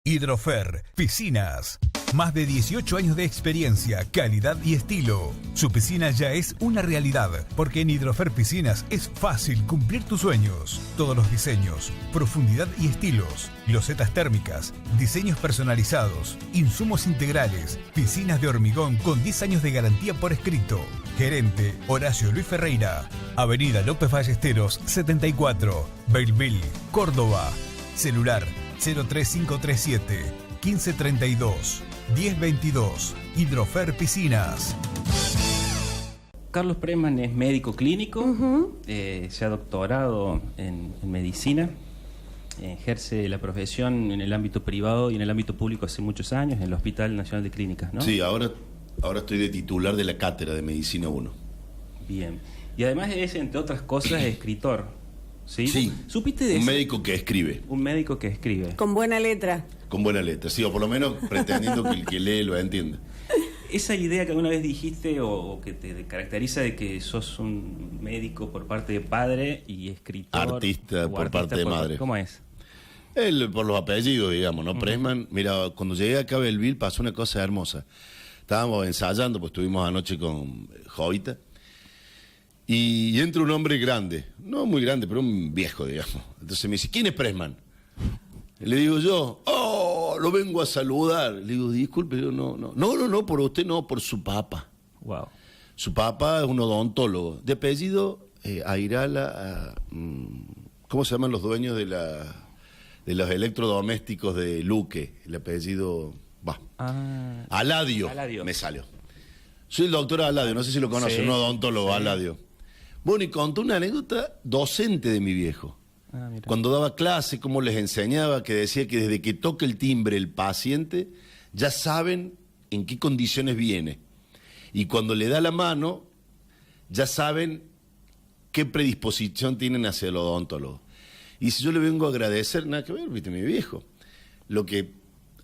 Hidrofer, piscinas. Más de 18 años de experiencia, calidad y estilo. Su piscina ya es una realidad, porque en Hidrofer Piscinas es fácil cumplir tus sueños. Todos los diseños, profundidad y estilos, losetas térmicas, diseños personalizados, insumos integrales, piscinas de hormigón con 10 años de garantía por escrito. Gerente Horacio Luis Ferreira, Avenida López Ballesteros 74, Belleville, Córdoba. Celular 03537 1532 1022. Hidrofer Piscinas. Carlos Pressman es médico clínico, se ha doctorado en medicina, ejerce la profesión en el ámbito privado y en el ámbito público hace muchos años en el Hospital Nacional de Clínicas, ¿no? Sí, ahora estoy de titular de la cátedra de Medicina 1. Bien. Y además es, entre otras cosas, escritor. ¿Sí? Sí, ¿Supiste de un eso? médico que escribe. Un médico que escribe. Con buena letra. Con buena letra, sí, o por lo menos pretendiendo que el que lee lo entienda. Esa idea que alguna vez dijiste o que te caracteriza de que sos un médico por parte de padre y escritor... Artista por parte de madre. ¿Cómo es? Él, por los apellidos, digamos, ¿no? Pressman, mira, cuando llegué acá a Belleville pasó una cosa hermosa. Estábamos ensayando, pues estuvimos anoche con Jovita. Y entra un hombre grande, no muy grande, pero un viejo, digamos. Entonces me dice, ¿quién es Pressman? Le digo yo, lo vengo a saludar. Le digo, disculpe, yo no, por usted no, por su papá. Wow. Su papá es un odontólogo, de apellido Airala, ¿cómo se llaman los dueños de los electrodomésticos de Luque? El apellido, Aladio, me salió. Soy el doctor Aladio, no sé si lo conocen, sí, un odontólogo, sí. Aladio. Bueno, y contó una anécdota docente de mi viejo. Cuando daba clase, cómo les enseñaba, que decía que desde que toca el timbre el paciente, ya saben en qué condiciones viene. Y cuando le da la mano, ya saben qué predisposición tienen hacia el odontólogo. Y si yo le vengo a agradecer, nada que ver, viste, mi viejo. Lo que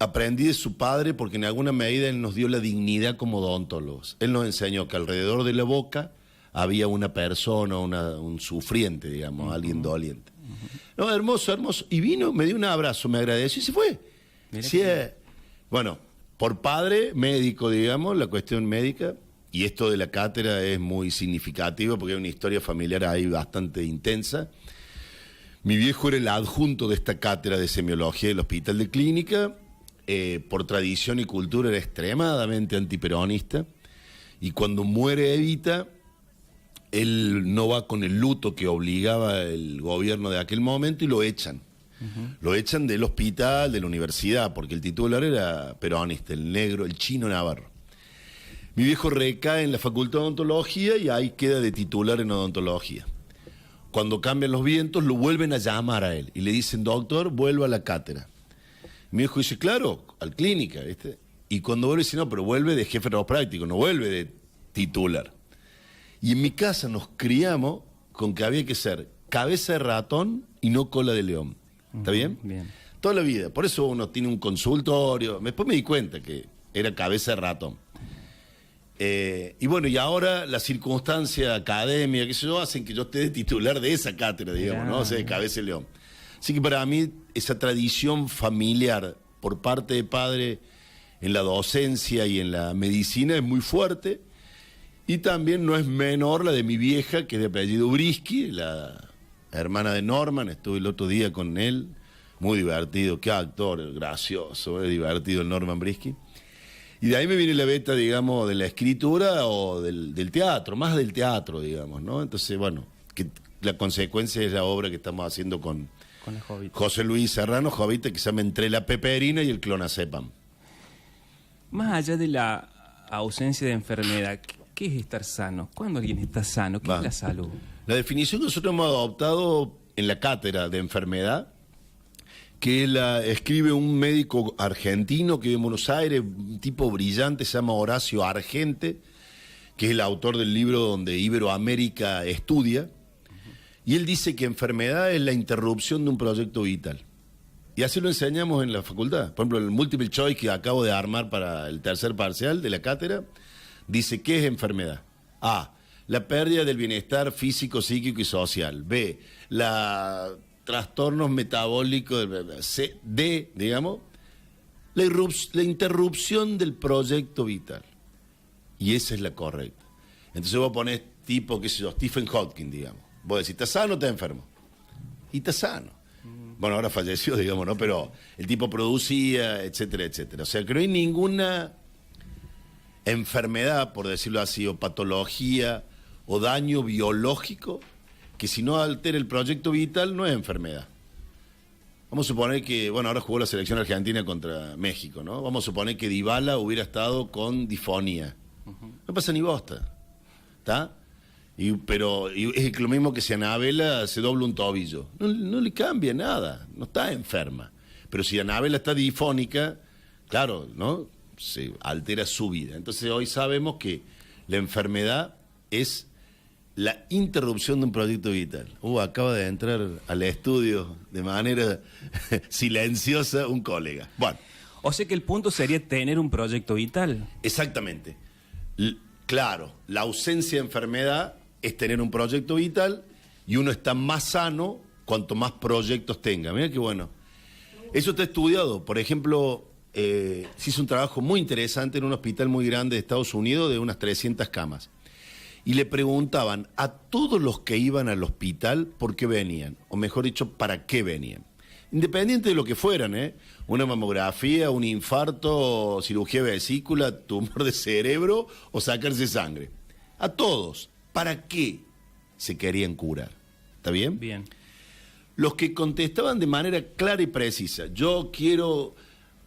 aprendí de su padre, porque en alguna medida él nos dio la dignidad como odontólogos. Él nos enseñó que alrededor de la boca había una persona, un sufriente, digamos, alguien doliente. No, hermoso, hermoso. Y vino, me dio un abrazo, me agradeció y se fue. Sí, bueno, por padre, médico, digamos, la cuestión médica, y esto de la cátedra es muy significativo porque hay una historia familiar ahí bastante intensa. Mi viejo era el adjunto de esta cátedra de semiología del Hospital de Clínica. Por tradición y cultura era extremadamente antiperonista, y cuando muere Evita, él no va con el luto que obligaba el gobierno de aquel momento y lo echan. Lo echan del hospital, de la universidad, porque el titular era peronista, el negro, el chino Navarro. Mi viejo recae en la Facultad de Odontología y ahí queda de titular en odontología. Cuando cambian los vientos, lo vuelven a llamar a él y le dicen, doctor, vuelva a la cátedra. Mi hijo dice, claro, al clínica, ¿viste? Y cuando vuelve dice, no, pero vuelve de jefe práctico, no vuelve de titular. Y en mi casa nos criamos con que había que ser cabeza de ratón y no cola de león. ¿Está bien? Bien. Toda la vida. Por eso uno tiene un consultorio. Después me di cuenta que era cabeza de ratón. Y bueno, y ahora la circunstancia académica, qué sé yo, hacen que yo esté de titular de esa cátedra, digamos, ¿no? O sea, de cabeza de león. Así que para mí esa tradición familiar por parte de padre en la docencia y en la medicina es muy fuerte, y también no es menor la de mi vieja, que es de apellido Brisky, la hermana de Norman. Estuve el otro día con él, muy divertido, qué actor, gracioso, divertido el Norman Brisky. Y de ahí me viene la beta, digamos, de la escritura o del teatro, más del teatro, digamos, ¿no? Entonces, bueno, que la consecuencia es la obra que estamos haciendo con José Luis Serrano, Jovita, que se llama Entre la peperina y el clonazepam. Más allá de la ausencia de enfermedad, ¿qué es estar sano? ¿Cuándo alguien está sano? ¿Qué es la salud? La definición que nosotros hemos adoptado en la cátedra de enfermedad, que la escribe un médico argentino que vive en Buenos Aires, un tipo brillante, se llama Horacio Argente, que es el autor del libro donde Iberoamérica estudia. Y él dice que enfermedad es la interrupción de un proyecto vital. Y así lo enseñamos en la facultad. Por ejemplo, el multiple choice que acabo de armar para el tercer parcial de la cátedra, dice, ¿qué es enfermedad? A, la pérdida del bienestar físico, psíquico y social. B, trastornos metabólicos. C, D, digamos, la interrupción del proyecto vital. Y esa es la correcta. Entonces vos ponés tipo, qué sé yo, Stephen Hawking, digamos. Vos decís, ¿estás sano o estás enfermo? Y está sano. Bueno, ahora falleció, digamos, ¿no? Pero el tipo producía, etcétera, etcétera. O sea, que no hay ninguna enfermedad, por decirlo así, o patología, o daño biológico, que si no altera el proyecto vital, no es enfermedad. Vamos a suponer que, bueno, ahora jugó la selección argentina contra México, ¿no? Vamos a suponer que Dybala hubiera estado con disfonía. No pasa ni bosta, ¿está? Pero es lo mismo que si Anabela se dobla un tobillo. No le cambia nada, no está enferma. Pero si Anabela está difónica, claro, ¿no? Se altera su vida. Entonces hoy sabemos que la enfermedad es la interrupción de un proyecto vital. Acaba de entrar al estudio de manera silenciosa un colega. Bueno. O sea que el punto sería tener un proyecto vital. Exactamente. Claro, la ausencia de enfermedad es tener un proyecto vital y uno está más sano cuanto más proyectos tenga. Mira qué bueno. Eso está estudiado. Por ejemplo, se hizo un trabajo muy interesante en un hospital muy grande de Estados Unidos de unas 300 camas. Y le preguntaban a todos los que iban al hospital por qué venían, o mejor dicho, para qué venían. Independiente de lo que fueran, una mamografía, un infarto, cirugía de vesícula, tumor de cerebro o sacarse sangre. A todos, ¿para qué se querían curar? ¿Está bien? Bien. Los que contestaban de manera clara y precisa, yo quiero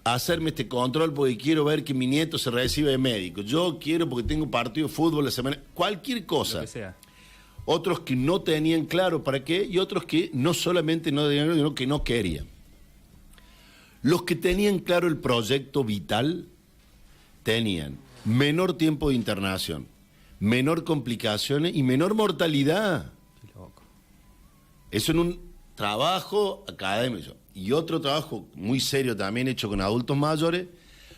hacerme este control porque quiero ver que mi nieto se recibe de médico, yo quiero porque tengo partido de fútbol la semana, cualquier cosa. Lo que sea. Otros que no tenían claro para qué y otros que no solamente no tenían claro, sino que no querían. Los que tenían claro el proyecto vital tenían menor tiempo de internación, menor complicaciones y menor mortalidad. Qué loco. Eso en un trabajo académico. Y otro trabajo muy serio también hecho con adultos mayores,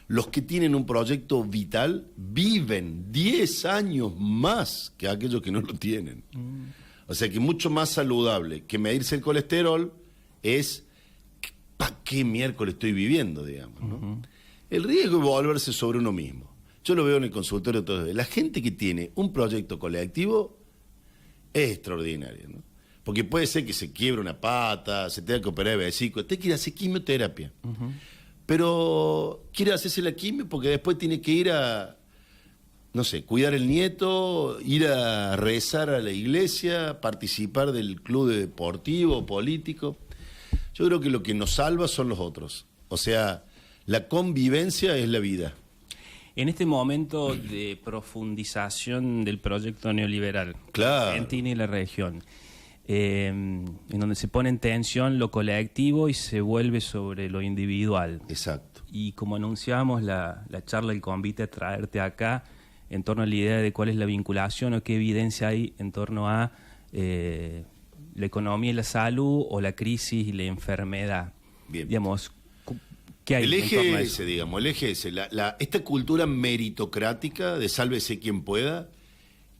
los que tienen un proyecto vital viven 10 años más que aquellos que no lo tienen. O sea que mucho más saludable que medirse el colesterol es ¿para qué miércoles estoy viviendo, digamos, ¿no? El riesgo es volverse sobre uno mismo. Yo lo veo en el consultorio todo el día. La gente que tiene un proyecto colectivo es extraordinaria, ¿no? Porque puede ser que se quiebre una pata, se tenga que operar de vesícula, usted quiere hacer quimioterapia. Pero quiere hacerse la quimio porque después tiene que ir a, no sé, cuidar el nieto, ir a rezar a la iglesia, participar del club deportivo, político. Yo creo que lo que nos salva son los otros. O sea, la convivencia es la vida. En este momento de profundización del proyecto neoliberal, Claro. Argentina y la región, en donde se pone en tensión lo colectivo y se vuelve sobre lo individual. Exacto. Y como anunciábamos la charla del convite a traerte acá en torno a la idea de cuál es la vinculación o qué evidencia hay en torno a la economía y la salud o la crisis y la enfermedad. Bien. Digamos, ¿qué hay El en torno eje a ese, eso? digamos, el eje ese. Esta cultura meritocrática de sálvese quien pueda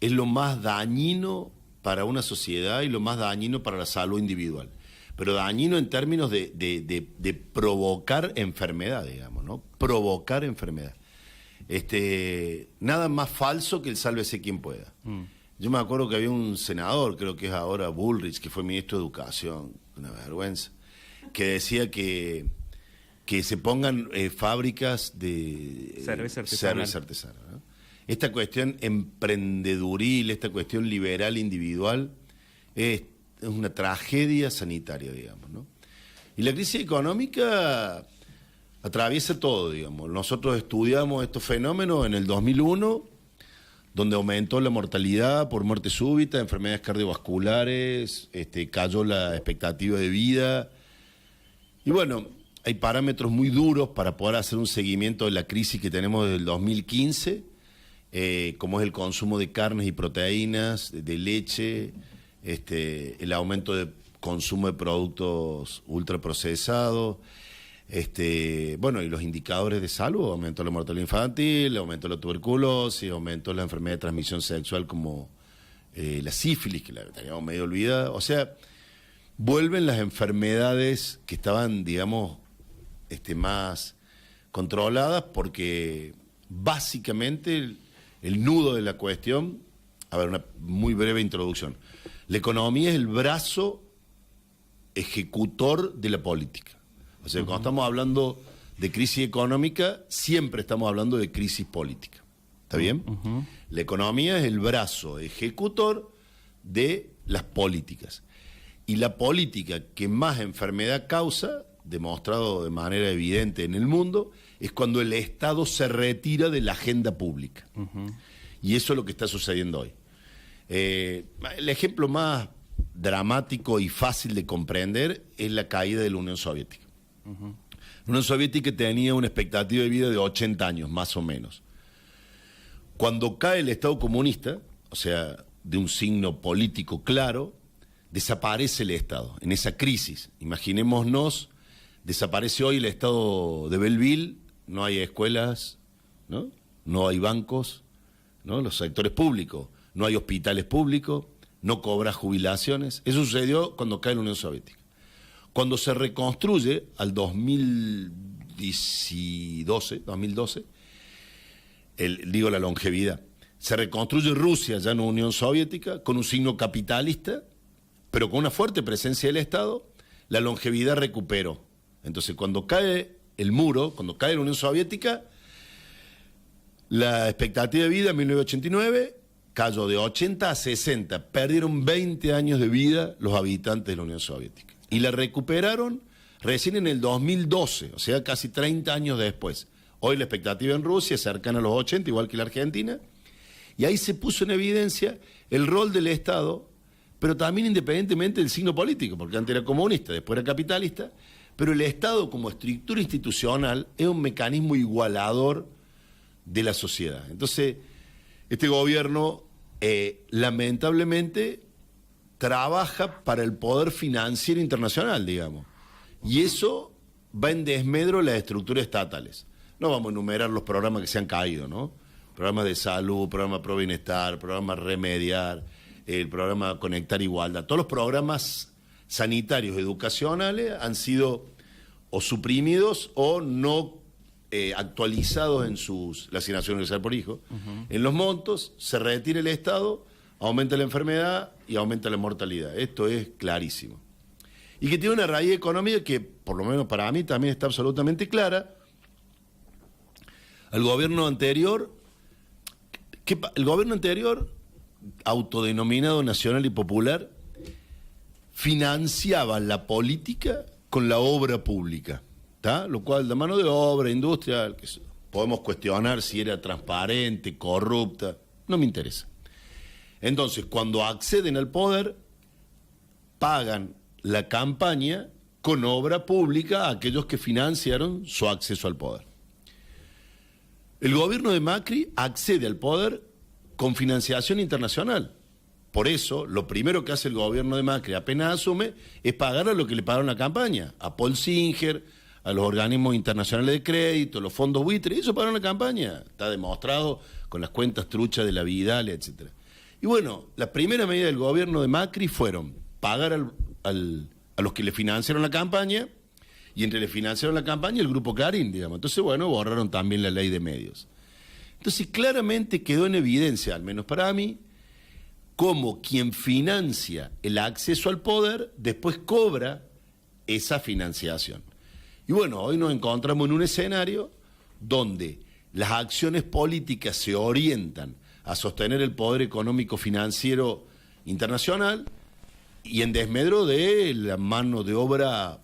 es lo más dañino para una sociedad y lo más dañino para la salud individual. Pero dañino en términos de provocar enfermedad, digamos, ¿no? Provocar enfermedad. Nada más falso que el sálvese quien pueda. Yo me acuerdo que había un senador, creo que es ahora Bullrich, que fue ministro de Educación, una vergüenza, que decía que se pongan fábricas de Cerveza artesanal. cerveza artesanal, ¿no? Esta cuestión emprendeduril, esta cuestión liberal individual es una tragedia sanitaria, digamos, ¿no? Y la crisis económica atraviesa todo, digamos. Nosotros estudiamos estos fenómenos en el 2001, donde aumentó la mortalidad por muerte súbita, enfermedades cardiovasculares, cayó la expectativa de vida. Y bueno, hay parámetros muy duros para poder hacer un seguimiento de la crisis que tenemos desde el 2015, como es el consumo de carnes y proteínas, de leche, el aumento de consumo de productos ultraprocesados, bueno, y los indicadores de salud: aumentó la mortalidad infantil, aumentó la tuberculosis, aumentó la enfermedad de transmisión sexual como la sífilis, que la teníamos medio olvidada. O sea, vuelven las enfermedades que estaban, digamos, más controladas porque básicamente el nudo de la cuestión, a ver, una muy breve introducción. La economía es el brazo ejecutor de la política. O sea, cuando estamos hablando de crisis económica, siempre estamos hablando de crisis política. ¿Está bien? La economía es el brazo ejecutor de las políticas. Y la política que más enfermedad causa, demostrado de manera evidente en el mundo, es cuando el Estado se retira de la agenda pública. Y eso es lo que está sucediendo hoy. El ejemplo más dramático y fácil de comprender es la caída de la Unión Soviética. La Unión Soviética tenía una expectativa de vida de 80 años, más o menos. Cuando cae el Estado comunista, o sea, de un signo político claro, desaparece el Estado en esa crisis. Imaginémonos, desaparece hoy el Estado de Belleville, no hay escuelas, ¿no? No hay bancos, ¿no? Los sectores públicos, no hay hospitales públicos, no cobra jubilaciones. Eso sucedió cuando cae la Unión Soviética. Cuando se reconstruye al 2012, digo la longevidad, se reconstruye Rusia, ya no Unión Soviética, con un signo capitalista, pero con una fuerte presencia del Estado, la longevidad recuperó. Entonces, cuando cae el muro, cuando cae la Unión Soviética, la expectativa de vida en 1989 cayó de 80 a 60. Perdieron 20 años de vida los habitantes de la Unión Soviética. Y la recuperaron recién en el 2012, o sea, casi 30 años después. Hoy la expectativa en Rusia es cercana a los 80, igual que la Argentina. Y ahí se puso en evidencia el rol del Estado, pero también independientemente del signo político, porque antes era comunista, después era capitalista, pero el Estado como estructura institucional es un mecanismo igualador de la sociedad. Entonces, este gobierno lamentablemente trabaja para el poder financiero internacional, digamos, y eso va en desmedro de las estructuras estatales. No vamos a enumerar los programas que se han caído, ¿no? Programas de salud, programa Pro Bienestar, programa Remediar, el programa Conectar Igualdad. Todos los programas sanitarios, educacionales han sido o suprimidos o no actualizados en la asignación universal por hijo. En los montos se retira el Estado, aumenta la enfermedad y aumenta la mortalidad. Esto es clarísimo. Y que tiene una raíz económica que, por lo menos para mí, también está absolutamente clara. El gobierno anterior, autodenominado nacional y popular, financiaba la política con la obra pública, ¿tá? Lo cual, la mano de obra, industrial, que podemos cuestionar si era transparente, corrupta, no me interesa. Entonces, cuando acceden al poder, pagan la campaña con obra pública a aquellos que financiaron su acceso al poder. El gobierno de Macri accede al poder con financiación internacional. Por eso, lo primero que hace el gobierno de Macri apenas asume es pagar a lo que le pagaron la campaña, a Paul Singer, a los organismos internacionales de crédito, los fondos buitres, eso pagaron la campaña. Está demostrado con las cuentas truchas de la Vidal, etc. Y bueno, la primera medida del gobierno de Macri fueron pagar a los que le financiaron la campaña, y entre le financiaron la campaña el Grupo Clarín, digamos. Entonces, bueno, borraron también la ley de medios. Entonces, claramente quedó en evidencia, al menos para mí, cómo quien financia el acceso al poder después cobra esa financiación. Y bueno, hoy nos encontramos en un escenario donde las acciones políticas se orientan a sostener el poder económico financiero internacional y en desmedro de la mano de obra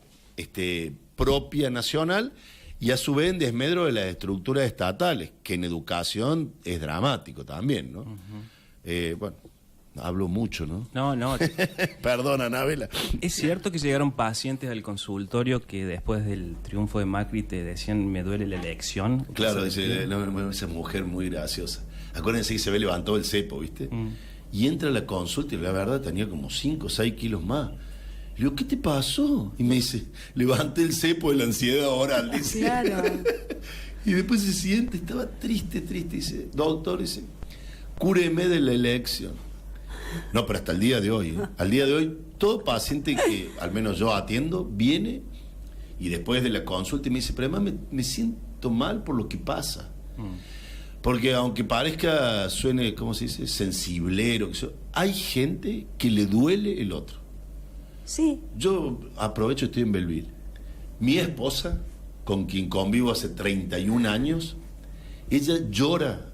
propia nacional y a su vez en desmedro de las estructuras estatales, que en educación es dramático también, ¿no? Bueno, hablo mucho, ¿no? No. Perdona, Anabela. ¿Es cierto que llegaron pacientes al consultorio que después del triunfo de Macri te decían me duele la elección? Claro, dice, no, esa mujer muy graciosa. Acuérdense que se ve levantó el cepo, ¿viste? Y entra a la consulta y la verdad tenía como 5 o 6 kilos más. Le digo, ¿qué te pasó? Y me dice, levanté el cepo de la ansiedad oral, dice. Claro. Y después se siente, estaba triste, dice, doctor, dice, cúreme de la elección. No, pero hasta el día de hoy, al día de hoy, todo paciente que al menos yo atiendo, viene y después de la consulta me dice, pero además me siento siento mal por lo que pasa. Porque aunque parezca, suene, ¿cómo se dice? Sensiblero, hay gente que le duele el otro. Sí. Yo aprovecho, estoy en Belleville. Mi esposa, con quien convivo hace 31 años, ella llora,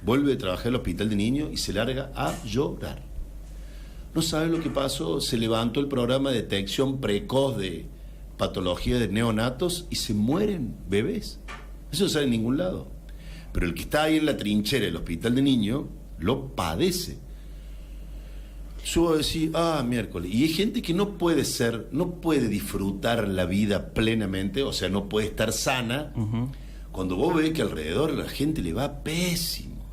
vuelve a trabajar en el hospital de niños y se larga a llorar. No sabe lo que pasó, se levantó el programa de detección precoz de patología de neonatos y se mueren bebés. Eso no sale en ningún lado. Pero el que está ahí en la trinchera del hospital de niños lo padece. Yo voy a decir, miércoles. Y hay gente que no puede disfrutar la vida plenamente, o sea, no puede estar sana, cuando vos ves que alrededor la gente le va pésimo.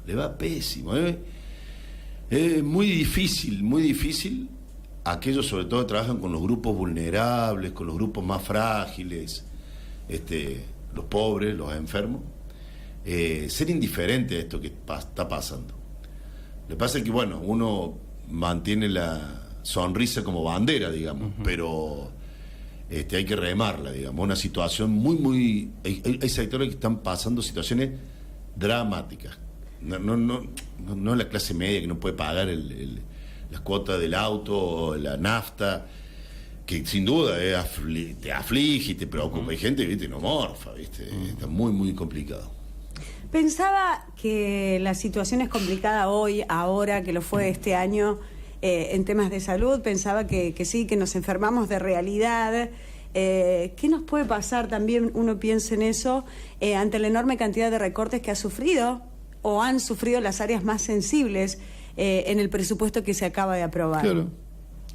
Es muy difícil. Aquellos sobre todo que trabajan con los grupos vulnerables, con los grupos más frágiles, los pobres, los enfermos, ser indiferente a esto que está pasando. Lo que pasa es que, bueno, uno mantiene la sonrisa como bandera, digamos, pero hay que remarla, digamos. Una situación muy... Hay sectores que están pasando situaciones dramáticas. No la clase media que no puede pagar las cuotas del auto o la nafta, que sin duda te aflige y te preocupa. Hay gente, ¿viste? No morfa, ¿viste? Está muy complicado. Pensaba que la situación es complicada hoy, ahora, que lo fue este año en temas de salud. Pensaba que sí, que nos enfermamos de realidad. ¿Qué nos puede pasar? También uno piensa en eso ante la enorme cantidad de recortes que ha sufrido o han sufrido las áreas más sensibles en el presupuesto que se acaba de aprobar. Claro.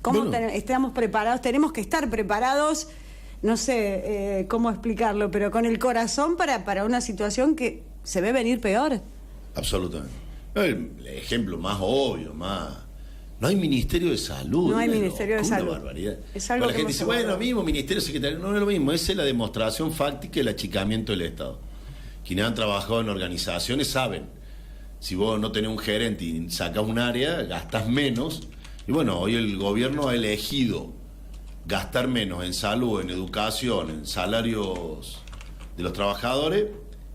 ¿Cómo estamos preparados? Tenemos que estar preparados, no sé cómo explicarlo, pero con el corazón para una situación que se ve venir peor. Absolutamente. El ejemplo más obvio, no hay Ministerio de Salud. No hay Ministerio de Salud. Una barbaridad. Es algo la gente dice, bueno, mismo Ministerio Secretario. No es lo mismo, esa es la demostración fáctica del achicamiento del Estado. Quienes han trabajado en organizaciones saben, si vos no tenés un gerente y sacás un área, gastás menos. Y bueno, hoy el gobierno ha elegido gastar menos en salud, en educación, en salarios de los trabajadores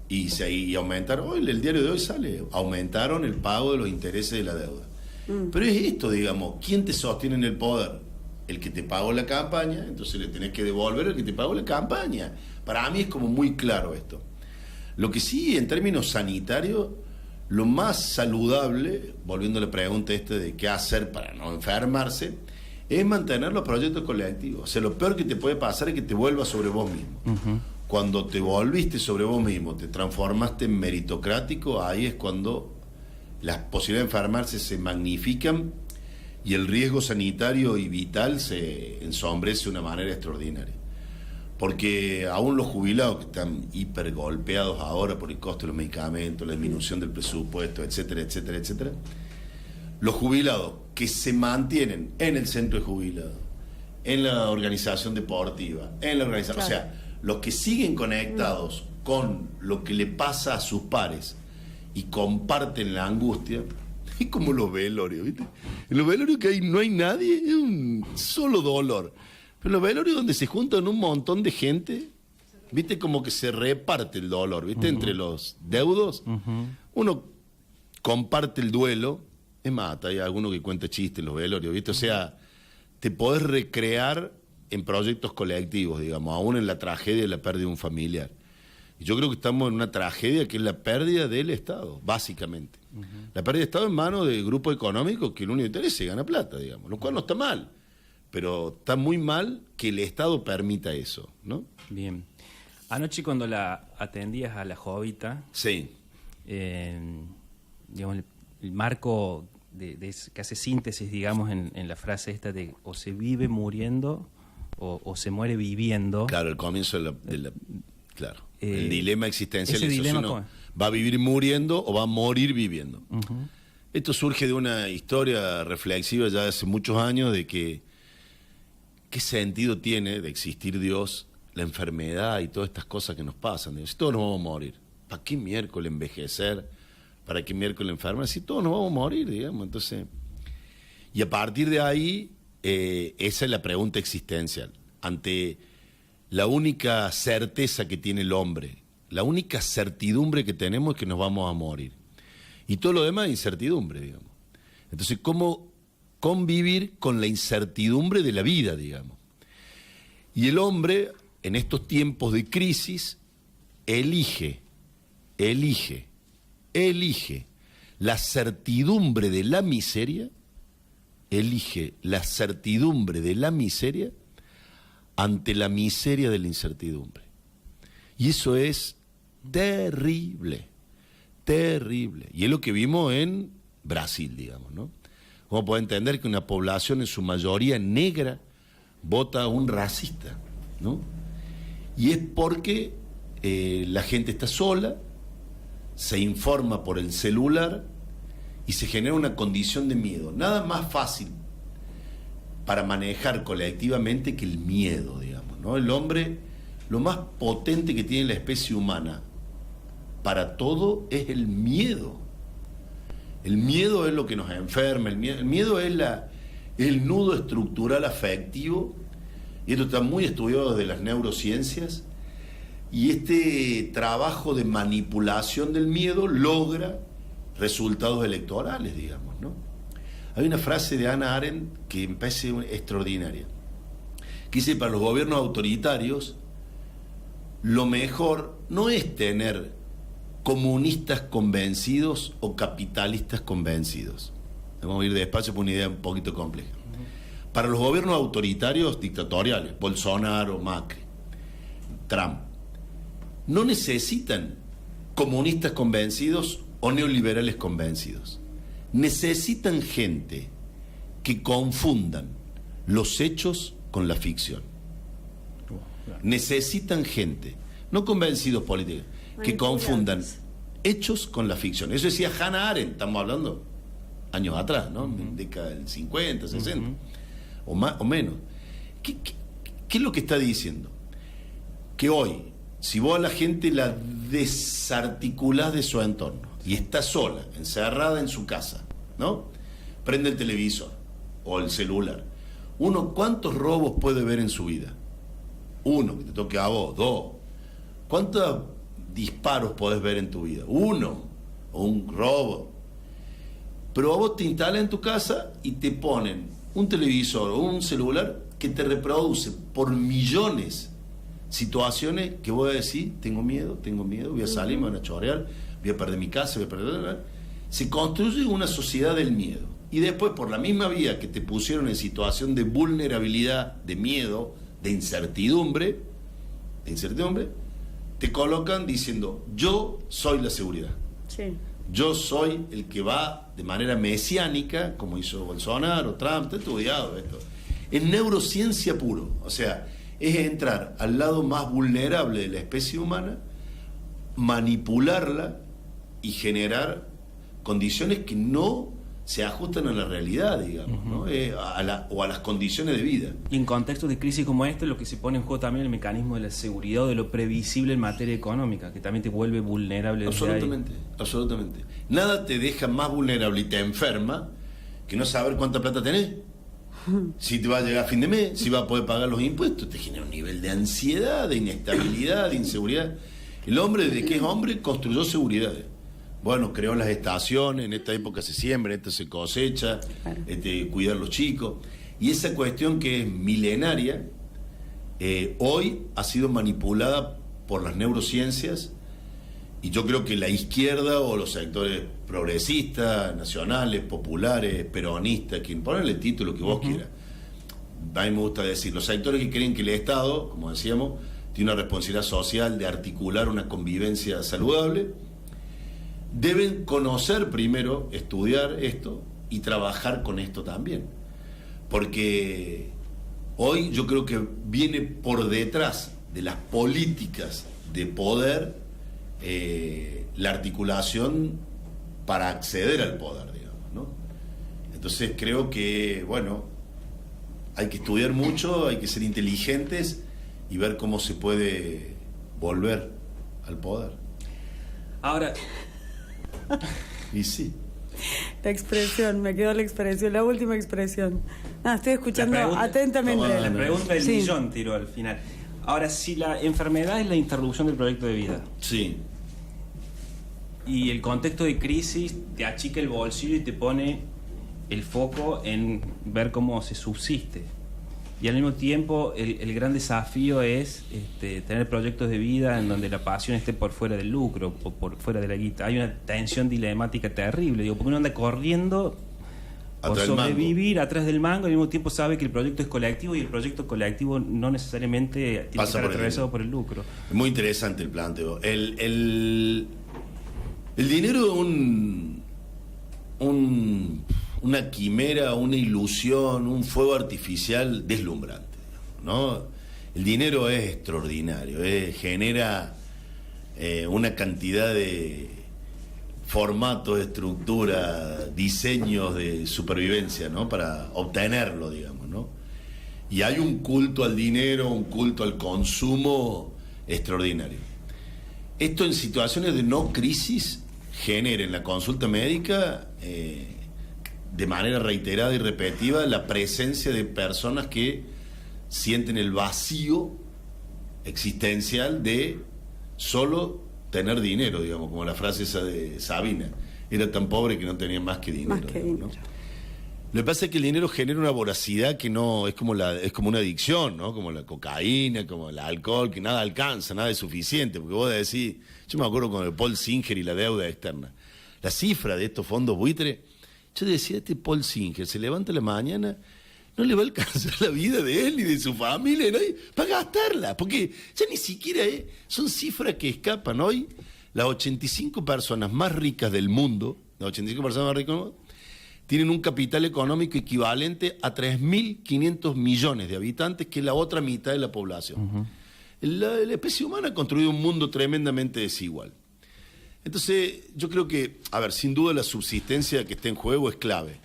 y aumentaron. Hoy el diario de hoy sale, aumentaron el pago de los intereses de la deuda. Pero es esto, digamos, ¿quién te sostiene en el poder? El que te pagó la campaña, entonces le tenés que devolver al que te pagó la campaña. Para mí es como muy claro esto. Lo que sí, en términos sanitarios, lo más saludable, volviendo a la pregunta de qué hacer para no enfermarse, es mantener los proyectos colectivos. O sea, lo peor que te puede pasar es que te vuelvas sobre vos mismo. Cuando te volviste sobre vos mismo, te transformaste en meritocrático, ahí es cuando las posibilidades de enfermarse se magnifican y el riesgo sanitario y vital se ensombrece de una manera extraordinaria. Porque aún los jubilados que están hiper golpeados ahora por el costo de los medicamentos, la disminución del presupuesto, etcétera, los jubilados que se mantienen en el centro de jubilados, en la organización deportiva, en la organización, claro. O sea, los que siguen conectados con lo que le pasa a sus pares y comparten la angustia, es como los velorios, ¿viste? En los velorios que no hay nadie, es un solo dolor. Pero en los velorios donde se juntan un montón de gente, ¿viste? Como que se reparte el dolor, ¿viste? Entre los deudos. Uno comparte el duelo. Es más, hay alguno que cuenta chistes en los velorios, ¿viste? O sea, te podés recrear en proyectos colectivos, digamos, aún en la tragedia de la pérdida de un familiar. Y yo creo que estamos en una tragedia que es la pérdida del Estado, básicamente. La pérdida del Estado en manos de grupos económicos que el único interés es ganar plata, digamos, lo cual no está mal. Pero está muy mal que el Estado permita eso, ¿no? Bien. Anoche cuando la atendías a la Jovita, sí. Digamos, el marco que hace síntesis, digamos, en la frase esta de o se vive muriendo o se muere viviendo. Claro, el comienzo claro, el dilema existencial. Ese dilema, uno ¿va a vivir muriendo o va a morir viviendo? Esto surge de una historia reflexiva ya de hace muchos años de que ¿qué sentido tiene de existir Dios, la enfermedad y todas estas cosas que nos pasan? Si todos nos vamos a morir, ¿para qué miércoles envejecer? ¿Para qué miércoles enfermar? Si todos nos vamos a morir, digamos. Entonces, y a partir de ahí, esa es la pregunta existencial. Ante la única certeza que tiene el hombre, la única certidumbre que tenemos es que nos vamos a morir. Y todo lo demás es incertidumbre, digamos. Entonces, ¿cómo convivir con la incertidumbre de la vida, digamos? Y el hombre, en estos tiempos de crisis, elige la certidumbre de la miseria, ante la miseria de la incertidumbre. Y eso es terrible. Y es lo que vimos en Brasil, digamos, ¿no? ¿Cómo puede entender que una población en su mayoría negra vota a un racista, ¿no? Y es porque la gente está sola, se informa por el celular y se genera una condición de miedo. Nada más fácil para manejar colectivamente que el miedo, digamos, ¿no? El hombre, lo más potente que tiene la especie humana para todo es el miedo. El miedo es lo que nos enferma, el miedo es el nudo estructural afectivo, y esto está muy estudiado desde las neurociencias, y este trabajo de manipulación del miedo logra resultados electorales, digamos, ¿no? Hay una frase de Hannah Arendt que me parece extraordinaria, que dice: para los gobiernos autoritarios, lo mejor no es tener comunistas convencidos o capitalistas convencidos. Vamos a ir despacio por una idea un poquito compleja. Para los gobiernos autoritarios, dictatoriales, Bolsonaro, Macri, Trump, no necesitan comunistas convencidos o neoliberales convencidos. Necesitan gente que confundan los hechos con la ficción. Necesitan gente, no convencidos políticos, que confundan hechos con la ficción. Eso decía Hannah Arendt, estamos hablando años atrás, ¿no? Década del 50, 60, o más o menos. ¿Qué es lo que está diciendo? Que hoy, si vos a la gente la desarticulás de su entorno y está sola, encerrada en su casa, ¿no? Prende el televisor o el celular. Uno, ¿cuántos robos puede ver en su vida? Uno, que te toque a vos. Dos, ¿cuántos disparos podés ver en tu vida? Uno, o un robo. Pero a vos te instalan en tu casa y te ponen un televisor o un celular que te reproduce por millones situaciones que voy a decir: tengo miedo, voy a salir, me van a chorear, voy a perder mi casa, voy a perder... Se construye una sociedad del miedo. Y después, por la misma vía que te pusieron en situación de vulnerabilidad, de miedo, de incertidumbre, te colocan diciendo: yo soy la seguridad. Sí. Yo soy el que va de manera mesiánica, como hizo Bolsonaro, Trump, está estudiado esto. Es neurociencia puro, o sea, es entrar al lado más vulnerable de la especie humana, manipularla y generar condiciones que no se ajustan a la realidad, digamos, ¿no? O a las condiciones de vida. Y en contextos de crisis como este, lo que se pone en juego también el mecanismo de la seguridad o de lo previsible en materia económica, que también te vuelve vulnerable. Absolutamente. Nada te deja más vulnerable y te enferma que no saber cuánta plata tenés, si te va a llegar a fin de mes, si va a poder pagar los impuestos. Te genera un nivel de ansiedad, de inestabilidad, de inseguridad. El hombre, desde que es hombre, construyó seguridades. Bueno, creó las estaciones, en esta época se siembra, en esta se cosecha, claro. Cuidar a los chicos. Y esa cuestión que es milenaria, hoy ha sido manipulada por las neurociencias, y yo creo que la izquierda o los sectores progresistas, nacionales, populares, peronistas, quien ponle el título que vos quieras. A mí me gusta decir, los sectores que creen que el Estado, como decíamos, tiene una responsabilidad social de articular una convivencia saludable, deben conocer primero, estudiar esto y trabajar con esto también. Porque hoy yo creo que viene por detrás de las políticas de poder la articulación para acceder al poder, digamos, ¿no? Entonces creo que, bueno, hay que estudiar mucho, hay que ser inteligentes y ver cómo se puede volver al poder. Ahora... Y sí. La expresión, me quedó la expresión, la última expresión. Estoy escuchando atentamente. La pregunta del millón tiró al final. Ahora, si la enfermedad es la interrupción del proyecto de vida, Sí. y el contexto de crisis te achica el bolsillo y te pone el foco en ver cómo se subsiste. Y al mismo tiempo el gran desafío es tener proyectos de vida en donde la pasión esté por fuera del lucro o por fuera de la guita. Hay una tensión dilemática terrible, digo, porque uno anda corriendo por Atrás del sobrevivir atrás del mango y al mismo tiempo sabe que el proyecto es colectivo y el proyecto colectivo no necesariamente tiene que estar atravesado por el lucro. Es muy interesante el planteo. El dinero es una quimera, una ilusión, un fuego artificial deslumbrante, ¿no? El dinero es extraordinario, genera una cantidad de formatos, estructuras, diseños de supervivencia, ¿no? Para obtenerlo, digamos, ¿no? Y hay un culto al dinero, un culto al consumo extraordinario. Esto en situaciones de no crisis genera en la consulta médica de manera reiterada y repetitiva la presencia de personas que sienten el vacío existencial de solo tener dinero, digamos, como la frase esa de Sabina, era tan pobre que no tenía más que dinero. Más que digamos, dinero. ¿no? Lo que pasa es que el dinero genera una voracidad que no es como una adicción, ¿no? Como la cocaína, como el alcohol, que nada alcanza, nada es suficiente, porque vos decís, yo me acuerdo con el Paul Singer y la deuda externa, la cifra de estos fondos buitre, yo decía, Paul Singer se levanta a la mañana, no le va a alcanzar la vida de él ni de su familia, ¿no? Para gastarla, porque ya ni siquiera son cifras que escapan. Hoy las 85 personas más ricas del mundo, las 85 personas más ricas del mundo, tienen un capital económico equivalente a 3.500 millones de habitantes, que es la otra mitad de la población. Uh-huh. La especie humana ha construido un mundo tremendamente desigual. Entonces, yo creo que, sin duda la subsistencia que está en juego es clave.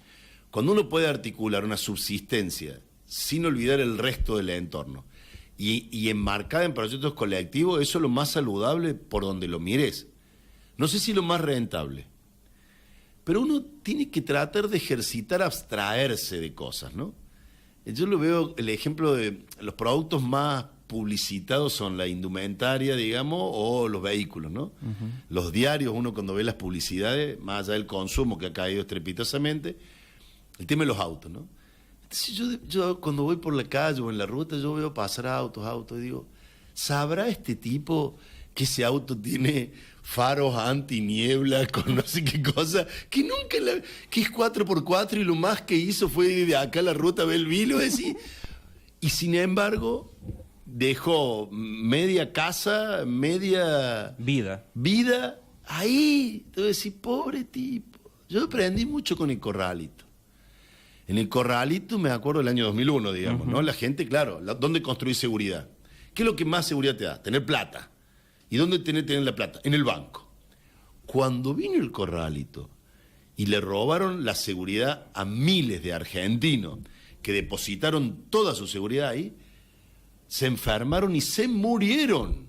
Cuando uno puede articular una subsistencia sin olvidar el resto del entorno y enmarcada en proyectos colectivos, eso es lo más saludable por donde lo mires. No sé si lo más rentable, pero uno tiene que tratar de ejercitar abstraerse de cosas, ¿no? Yo lo veo, el ejemplo de los productos más publicitados son la indumentaria, digamos, o los vehículos, ¿no? Uh-huh. Los diarios, uno cuando ve las publicidades, más allá del consumo que ha caído estrepitosamente, el tema de los autos, ¿no? Entonces yo cuando voy por la calle o en la ruta, yo veo pasar autos, y digo, ¿sabrá este tipo que ese auto tiene faros antiniebla con no sé qué cosa? Que nunca, que es 4x4 y lo más que hizo fue de acá a la ruta Belvilo, y sin embargo dejó media casa, media vida ahí. Entonces decís, pobre tipo. Yo aprendí mucho con el Corralito. En el Corralito me acuerdo del año 2001, digamos, uh-huh. ¿no? La gente, claro, ¿dónde construir seguridad? ¿Qué es lo que más seguridad te da? Tener plata. ¿Y dónde tener la plata? En el banco. Cuando vino el Corralito y le robaron la seguridad a miles de argentinos que depositaron toda su seguridad ahí, se enfermaron y se murieron.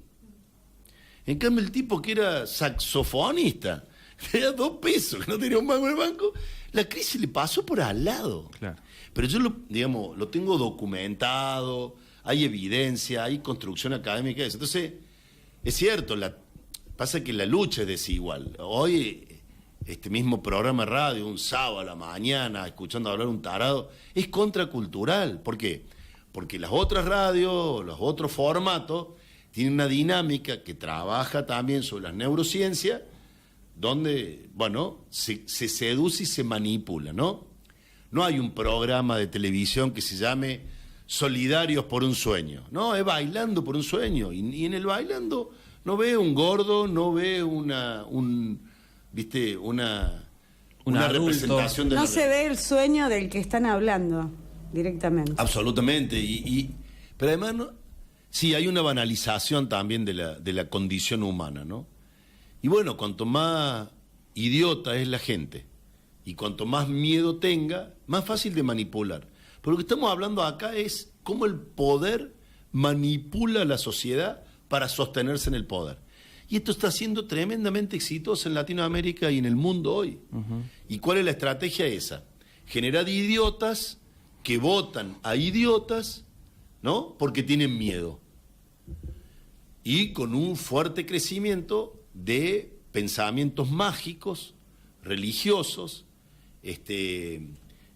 En cambio, el tipo que era saxofonista, tenía 2 pesos, que no tenía un mango en el banco, la crisis le pasó por al lado. Claro. Pero yo lo tengo documentado, hay evidencia, hay construcción académica de eso. Entonces, es cierto, pasa que la lucha es desigual. Hoy, este mismo programa de radio, un sábado a la mañana, escuchando hablar un tarado, es contracultural. ¿Por qué? Porque las otras radios, los otros formatos, tienen una dinámica que trabaja también sobre las neurociencias, donde, se seduce y se manipula, ¿no? No hay un programa de televisión que se llame Solidarios por un Sueño, no, es Bailando por un Sueño, y en el Bailando no ve un gordo, no ve una representación de... No se ve el sueño del que están hablando directamente. Absolutamente, pero además, sí, hay una banalización también de la condición humana, ¿no? Y bueno, cuanto más idiota es la gente y cuanto más miedo tenga, más fácil de manipular. Pero lo que estamos hablando acá es cómo el poder manipula a la sociedad para sostenerse en el poder. Y esto está siendo tremendamente exitoso en Latinoamérica y en el mundo hoy. Uh-huh. ¿Y cuál es la estrategia esa? Generar idiotas que votan a idiotas, ¿no? Porque tienen miedo. y con un fuerte crecimiento de pensamientos mágicos, religiosos,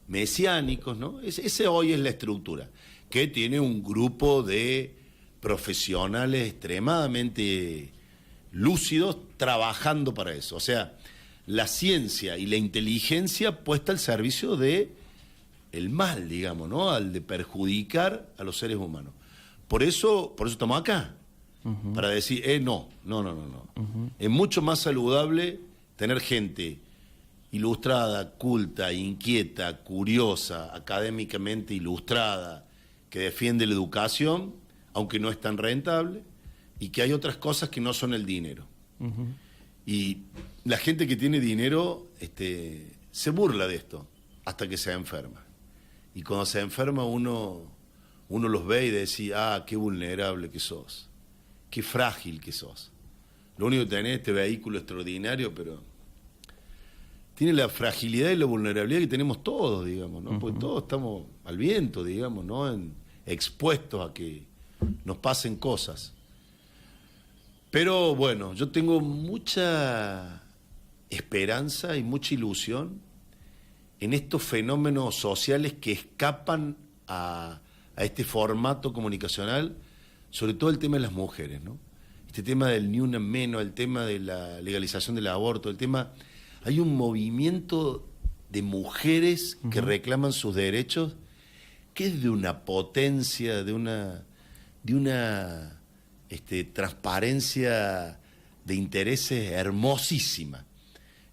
mesiánicos, ¿no? Ese hoy es la estructura, que tiene un grupo de profesionales extremadamente lúcidos trabajando para eso. O sea, la ciencia y la inteligencia puesta al servicio de el mal, digamos, ¿no? Al de perjudicar a los seres humanos. Por eso estamos acá, para decir, no. Es mucho más saludable tener gente ilustrada, culta, inquieta, curiosa, académicamente ilustrada, que defiende la educación, aunque no es tan rentable, y que hay otras cosas que no son el dinero. Y la gente que tiene dinero se burla de esto hasta que se enferma. Y cuando se enferma uno los ve y dice, qué vulnerable que sos, qué frágil que sos. Lo único que tenés es este vehículo extraordinario, pero tiene la fragilidad y la vulnerabilidad que tenemos todos, digamos, ¿no? Porque todos estamos al viento, digamos, ¿no? Expuestos a que nos pasen cosas. Pero bueno, yo tengo mucha esperanza y mucha ilusión en estos fenómenos sociales que escapan a este formato comunicacional, sobre todo el tema de las mujeres, ¿no? Este tema del ni una menos, el tema de la legalización del aborto, el tema... Hay un movimiento de mujeres que reclaman sus derechos que es de una potencia, de una transparencia de intereses hermosísima.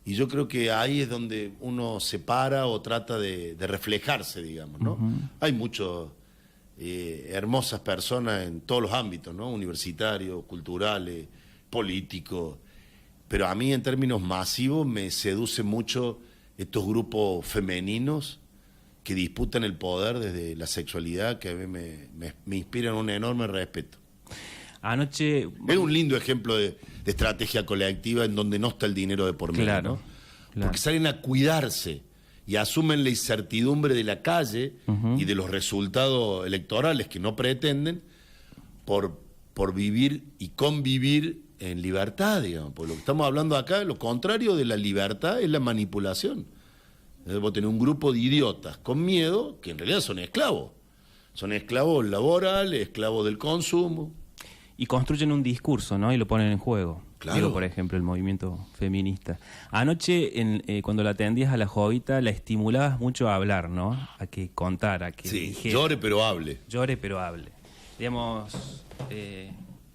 Y yo creo que ahí es donde uno se para o trata de reflejarse, digamos, ¿no? Hay muchas hermosas personas en todos los ámbitos, ¿no? Universitarios, culturales, políticos. Pero a mí en términos masivos me seduce mucho estos grupos femeninos que disputan el poder desde la sexualidad, que a mí me inspiran un enorme respeto. Anoche... Es un lindo ejemplo de estrategia colectiva en donde no está el dinero de por medio, claro, ¿no? Claro. Porque salen a cuidarse y asumen la incertidumbre de la calle y de los resultados electorales que no pretenden por vivir y convivir en libertad, digamos. Porque lo que estamos hablando acá, lo contrario de la libertad es la manipulación. Vos tenés un grupo de idiotas con miedo que en realidad son esclavos. Son esclavos laborales, esclavos del consumo. Y construyen un discurso, ¿no? Y lo ponen en juego. Claro. Digo, por ejemplo, el movimiento feminista. Anoche, cuando la atendías a la Jovita, la estimulabas mucho a hablar, ¿no? A que contara, a que dijera. Llore pero hable. Llore pero hable. Digamos,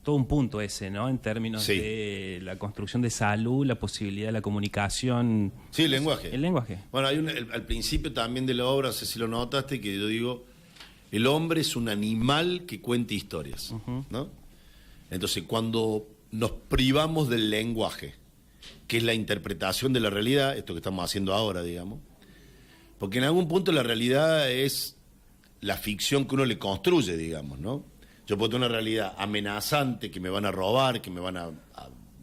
todo un punto ese, ¿no? En términos de la construcción de salud, la posibilidad de la comunicación. Sí, el lenguaje. El lenguaje. Bueno, hay al principio también de la obra, no sé si lo notaste, que yo digo, el hombre es un animal que cuenta historias, ¿no? Entonces, cuando nos privamos del lenguaje, que es la interpretación de la realidad, esto que estamos haciendo ahora, digamos, porque en algún punto la realidad es la ficción que uno le construye, digamos, ¿no? Yo puedo tener una realidad amenazante, que me van a robar, que me van a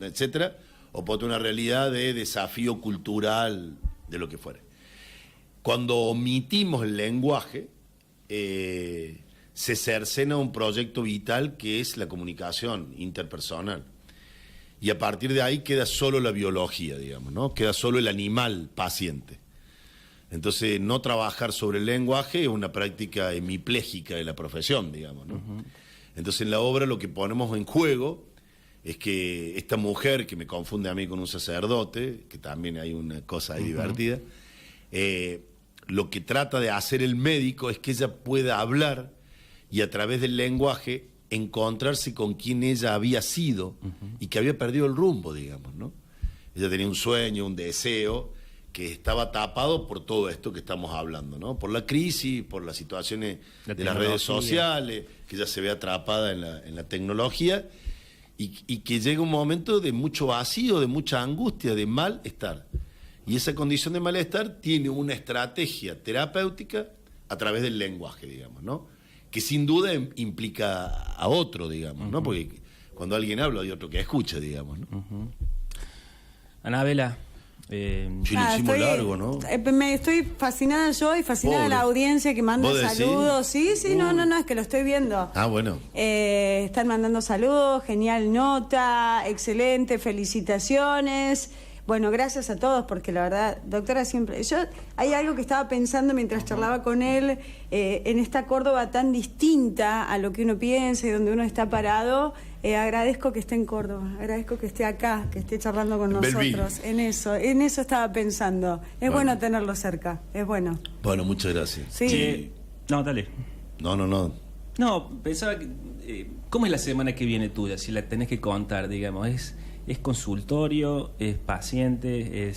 etcétera, o puedo tener una realidad de desafío cultural, de lo que fuere. Cuando omitimos el lenguaje, se cercena un proyecto vital que es la comunicación interpersonal. Y a partir de ahí queda solo la biología, digamos, ¿no? Queda solo el animal paciente. Entonces, no trabajar sobre el lenguaje es una práctica hemipléjica de la profesión, digamos, ¿no? Entonces, en la obra lo que ponemos en juego es que esta mujer, que me confunde a mí con un sacerdote, que también hay una cosa ahí divertida, lo que trata de hacer el médico es que ella pueda hablar y a través del lenguaje encontrarse con quien ella había sido y que había perdido el rumbo, digamos, ¿no? Ella tenía un sueño, un deseo que estaba tapado por todo esto que estamos hablando, ¿no? Por la crisis, por las situaciones de las redes sociales, que ella se ve atrapada en la tecnología y que llega un momento de mucho vacío, de mucha angustia, de malestar. Y esa condición de malestar tiene una estrategia terapéutica a través del lenguaje, digamos, ¿no? Que sin duda implica a otro, digamos, ¿no? Porque cuando alguien habla hay otro que escucha, digamos, ¿no? Anabela, Sí, lo hicimos largo, ¿no? Me estoy fascinada yo y fascinada la audiencia que manda saludos. Sí, no, es que lo estoy viendo. Ah, bueno. Están mandando saludos, genial nota, excelente, felicitaciones. Bueno, gracias a todos, porque la verdad, doctora, siempre... Hay algo que estaba pensando mientras charlaba con él, en esta Córdoba tan distinta a lo que uno piensa y donde uno está parado. Agradezco que esté en Córdoba, agradezco que esté acá, que esté charlando con nosotros. En eso estaba pensando. Es bueno tenerlo cerca, es bueno. Bueno, muchas gracias. Sí. No, dale. No. No, pensaba que... ¿cómo es la semana que viene tuya? Si la tenés que contar, digamos, ¿es consultorio, es paciente,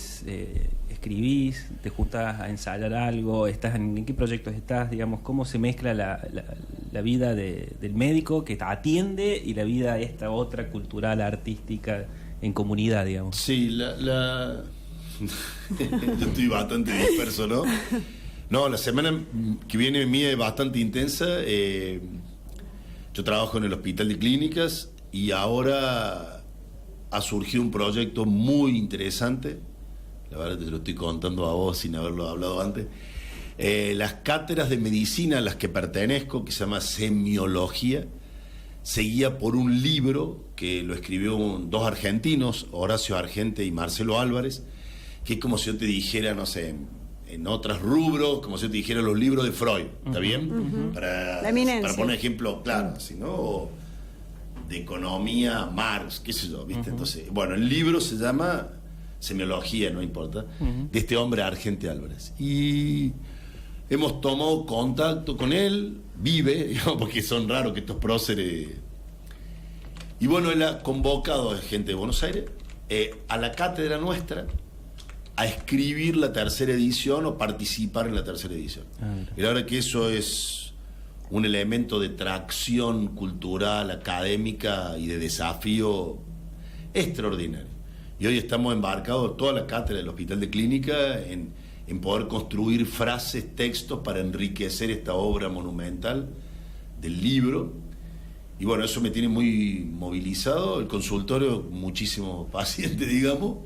escribís, te juntas a ensayar algo, en qué proyectos estás, digamos, cómo se mezcla la vida del médico que te atiende y la vida esta otra cultural, artística, en comunidad, digamos? Sí, yo estoy bastante disperso, ¿no? No, la semana que viene mía es bastante intensa. Yo trabajo en el Hospital de Clínicas y ahora ha surgido un proyecto muy interesante. La verdad te lo estoy contando a vos sin haberlo hablado antes. Las cátedras de medicina a las que pertenezco, que se llama Semiología, se guía por un libro que lo escribió dos argentinos, Horacio Argente y Marcelo Álvarez, que es como si yo te dijera, no sé, en otros rubros, como si yo te dijera los libros de Freud, ¿está bien? Para poner ejemplo claro, así, ¿no? O de economía, Marx, qué sé yo, ¿viste? Entonces, bueno, el libro se llama Semiología, no importa, de este hombre Argente Álvarez. Y hemos tomado contacto con él, vive, digamos, porque son raros que estos próceres... Y bueno, él ha convocado a gente de Buenos Aires a la cátedra nuestra a escribir la tercera edición o participar en la tercera edición. Y la verdad que eso es un elemento de tracción cultural, académica y de desafío extraordinario. Y hoy estamos embarcados, toda la cátedra del Hospital de Clínica, en poder construir frases, textos para enriquecer esta obra monumental del libro. Y bueno, eso me tiene muy movilizado. El consultorio, muchísimos pacientes, digamos.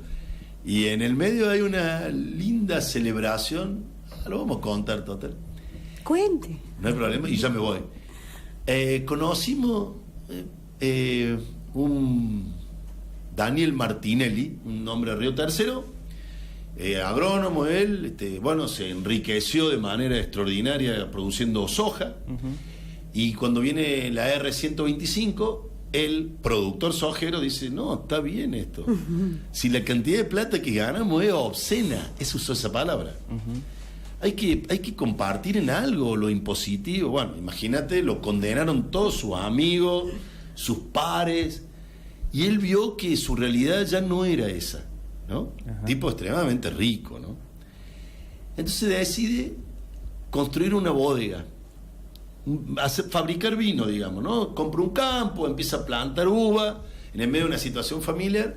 Y en el medio hay una linda celebración. Lo vamos a contar, total. Cuente. No hay problema, y ya me voy. Conocimos un Daniel Martinelli, un hombre de Río Tercero, agrónomo él, bueno, se enriqueció de manera extraordinaria produciendo soja, y cuando viene la R125, el productor sojero dice, no, está bien esto. Si la cantidad de plata que ganamos es obscena, él usó esa palabra. Hay que compartir en algo lo impositivo. Bueno, imagínate, lo condenaron todos sus amigos, sus pares, y él vio que su realidad ya no era esa, ¿no? Tipo extremadamente rico, ¿no? Entonces decide construir una bodega, fabricar vino, digamos, ¿no? Compra un campo, empieza a plantar uva en el medio de una situación familiar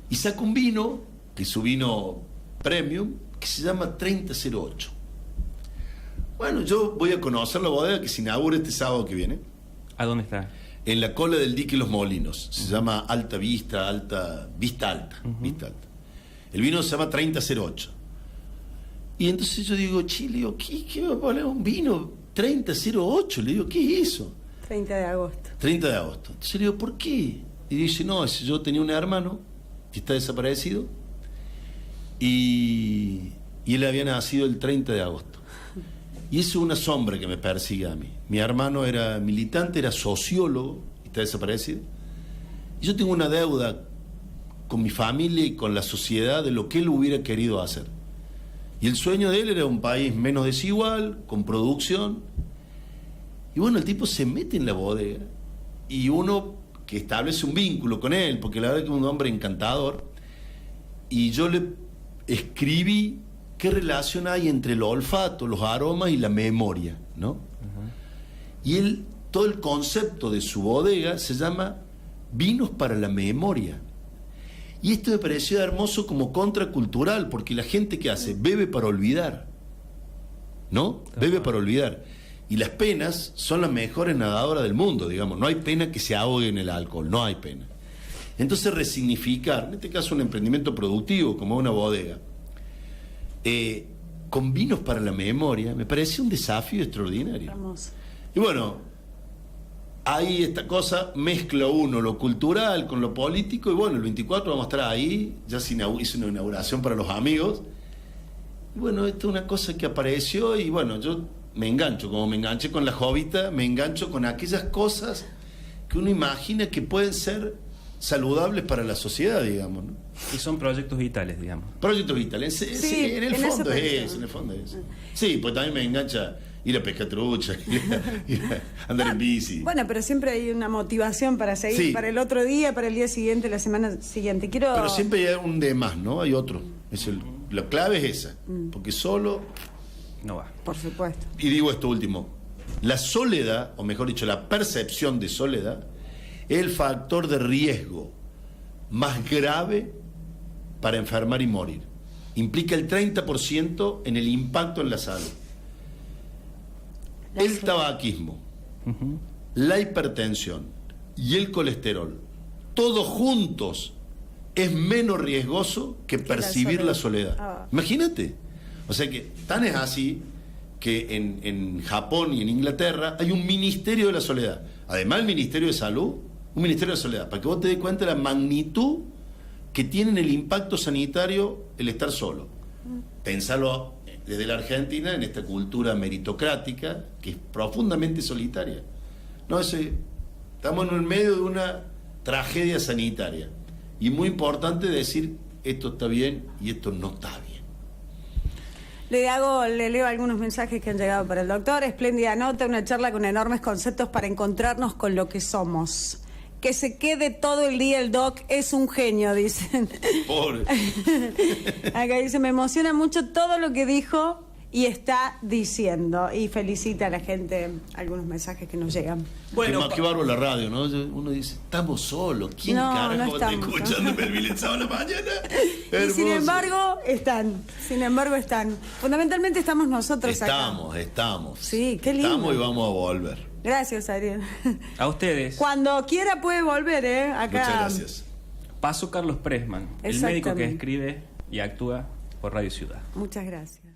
y saca un vino, que es su vino premium, que se llama 3008. Bueno, yo voy a conocer la bodega que se inaugura este sábado que viene. ¿A dónde está? En la cola del dique Los Molinos. Se llama Vista Alta. El vino se llama 3008. Y entonces yo digo, Chile, ¿qué va a poner un vino 3008? Le digo, ¿qué es eso? 30 de agosto. 30 de agosto. Entonces le digo, ¿por qué? Y dice, no, yo tenía un hermano que está desaparecido y él había nacido el 30 de agosto. Y eso es una sombra que me persigue a mí. Mi hermano era militante, era sociólogo, y está desaparecido. Y yo tengo una deuda con mi familia y con la sociedad de lo que él hubiera querido hacer. Y el sueño de él era un país menos desigual, con producción. Y bueno, el tipo se mete en la bodega y uno que establece un vínculo con él, porque la verdad que es un hombre encantador. Y yo le escribí qué relación hay entre el olfato, los aromas y la memoria, ¿no? Y él, todo el concepto de su bodega se llama Vinos para la Memoria. Y esto me pareció hermoso como contracultural, porque la gente que hace bebe para olvidar, ¿no? Bebe para olvidar. Y las penas son las mejores nadadoras del mundo, digamos. No hay pena que se ahogue en el alcohol, no hay pena. Entonces resignificar, en este caso un emprendimiento productivo como una bodega, con vinos para la memoria, me parece un desafío extraordinario. Hermoso. Y bueno, ahí esta cosa mezcla uno lo cultural con lo político, y bueno, el 24 vamos a estar ahí, ya se hizo una inauguración para los amigos, y bueno, esto es una cosa que apareció, y bueno, yo me engancho, como me enganché con la Jovita, me engancho con aquellas cosas que uno imagina que pueden ser saludables para la sociedad, digamos, ¿no? Y son proyectos vitales, digamos. Proyectos vitales, sí, en el fondo es eso, en el fondo es eso. Sí, pues también me engancha ir a pescar trucha, ir a andar en bici. Bueno, pero siempre hay una motivación para seguir, Sí. para el otro día, para el día siguiente, la semana siguiente. Pero siempre hay un de más, ¿no? Hay otro. La clave es esa, porque solo... No va. Por supuesto. Y digo esto último, la soledad, o mejor dicho, la percepción de soledad, es el factor de riesgo más grave para enfermar y morir. Implica el 30% en el impacto en la salud. El tabaquismo, la hipertensión y el colesterol, todos juntos, es menos riesgoso que percibir la soledad. Imagínate. O sea que tan es así que en Japón y en Inglaterra hay un ministerio de la soledad. Además del Ministerio de Salud, un ministerio de soledad, para que vos te des cuenta de la magnitud que tiene en el impacto sanitario el estar solo. Pensarlo desde la Argentina en esta cultura meritocrática que es profundamente solitaria. No, estamos en el medio de una tragedia sanitaria y es muy importante decir esto está bien y esto no está bien. Le leo algunos mensajes que han llegado para el doctor. Espléndida nota, una charla con enormes conceptos para encontrarnos con lo que somos. Que se quede todo el día el doc, es un genio, dicen. Pobre. Acá dice, me emociona mucho todo lo que dijo y está diciendo. Y felicita a la gente, algunos mensajes que nos llegan. Bueno, Qué bárbaro la radio, ¿no? Uno dice, estamos solos. ¿Quién No, carajo no está estamos, escuchando Melville el sábado a la mañana? Y Hermoso. sin embargo están. Fundamentalmente estamos nosotros acá. Estamos. Sí, qué lindo. Estamos y vamos a volver. Gracias, Ariel. a ustedes. Cuando quiera puede volver, Acá. Muchas gracias. Paso Carlos Pressman, el médico que Exactamente. escribe y actúa por Radio Ciudad. Muchas gracias.